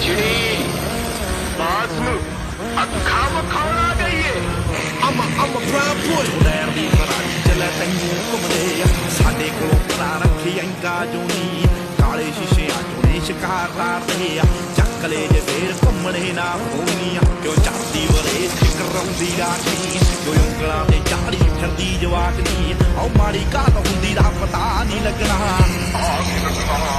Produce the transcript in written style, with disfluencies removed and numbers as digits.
चिड़ी बास ਨੂੰ ਅੱਖਾਂ ਵਿਖਾਉਣ ਆ ਗਈ ਏ I'm a proud boy ਲੈਣ ਦੀ ਫਰਾਰੀ ਚੱਲੇ ਤੈਨੂੰ ਘੁੰਮਦੇ ਆ ਸਾਡੇ ਕੋਲੋਂ ਪਤਾ ਰੱਖੀ ਅੰਗਾ ਜੋਨੀ ਕਾਲੇ ਸ਼ੀਸ਼ਿਆਂ ਚੋਂ ਨੇ ਸ਼ਿਕਾਰ ਰਾਤੇ ਆ ਚੱਕ ਲੈ ਜੇ ਫੇਰ ਘੁੰਮਣੇ ਨਾ ਹੋਣੀਆਂ ਕਿਉਂ ਚਾਤੀ ਵਰੇ ਕਰਾਉਂਦੀ ਰਾਖੀ ਜੋ ਉਂਗਲਾਂ ਤੇ ਝਾੜੀ ਫਿਰਦੀ ਜਵਾਕ ਦੀ ਆਉ ਮਾੜੀ ਘਾਤ ਹੁੰਦੀ ਦਾ ਪਤਾ ਨਹੀਂ ਲੱਗਣਾ ਆ ਕੀ ਲੱਗਣਾ